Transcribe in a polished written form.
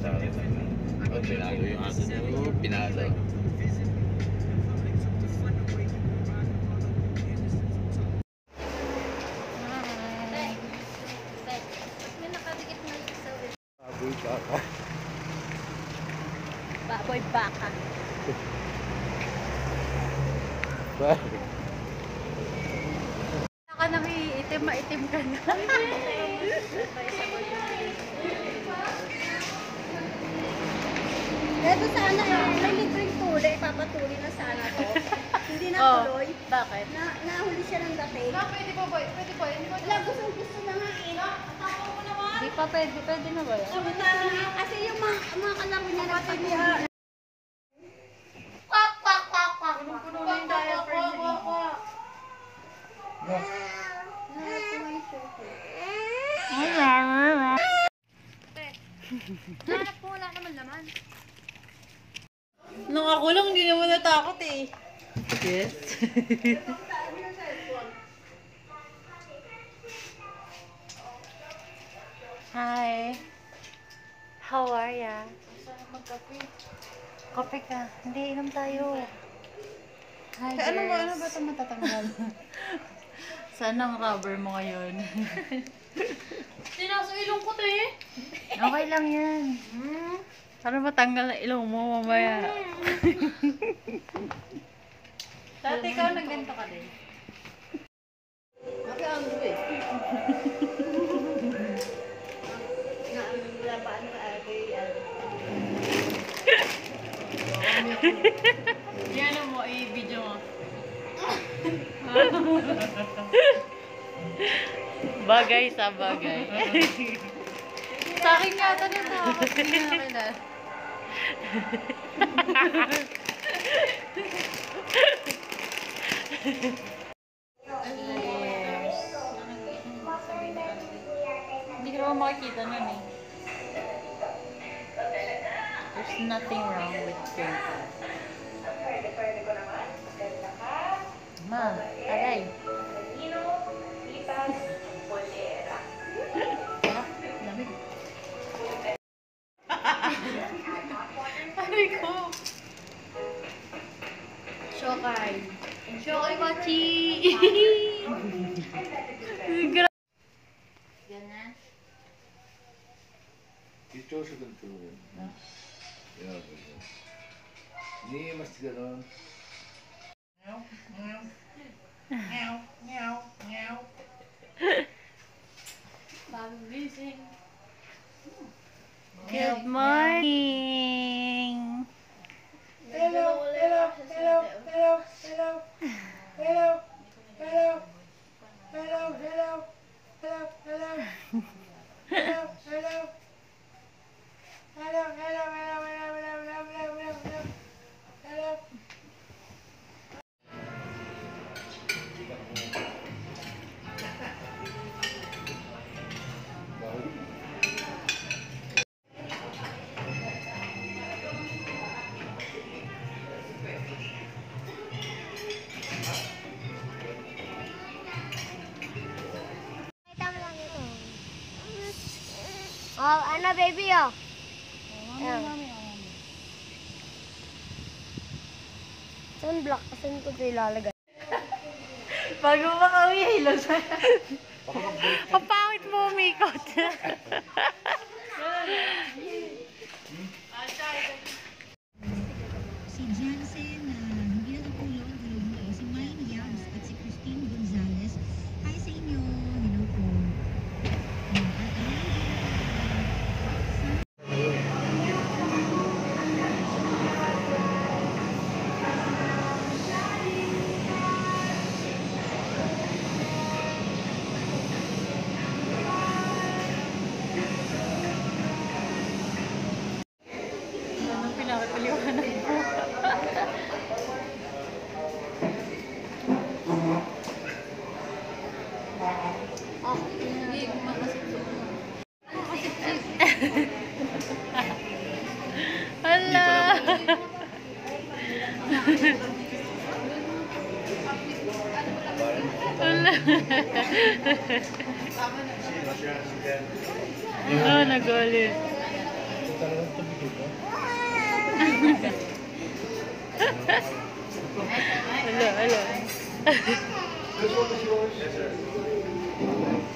Oh, pinalo yung aso niya. Oh, pinalo. Baboy baka. Baboy baka. Bakit? Saka nang iitim, maitim ka na. Ito sana, may libreng tuloy, ipapatuloy na sana to. Hindi na tuloy. Bakit? Nahuli siya ng dating. Pwede po boy. Wala, gusto na nga eh. Tapos mo naman. Di pa pwede na ba yan? Kasi yung mga kalaro niya nagpatuloy. Puno na yung diaper niya. Hanap ko, wala naman laman. Nung ako lang, hindi naman natakot eh. Yes. Hi. How are ya? Sana magkape. Kape ka. Hindi, inom tayo. Hi, Ano ba girls. ito matatanggal? Saan ang rubber mo ngayon? Sinaso ilong ko to eh. Okay lang yan. Para matanggal na ilong mo mamaya. Dati ikaw nagganto ka din. Maki ang eh. Labaan ka kay Yan mo, i-video mo. Bagay sa bagay. Sa akin nga ito nito. Hindi na kilala. Yes. Hindi ko naman makikita nun eh. There's nothing wrong with twinkle. Ma, aray. Lamig. Aray ko. Shokay. Shokay Kochi. Ganyan. Ito sa ganito rin. Yan, ganyan. Hindi, mas gano'n. Bagong gising. Good morning. Hello. Oh, ano baby oh. Sunblock, saan ko ito ilalagay? Bago makauwi, hilo sa... Papangit mo umikot. Si Jansen na hindi natutulog, tulog mo si Mine Yabs at si Christine Gonzalez. Hi sa inyo, hello po. Anong pinakapaliwanag mo? Hindi, makasipsip. Hala! Hala! Oh, nag-ulit. Talagang Hello, hello. This one is yours? Yes, sir.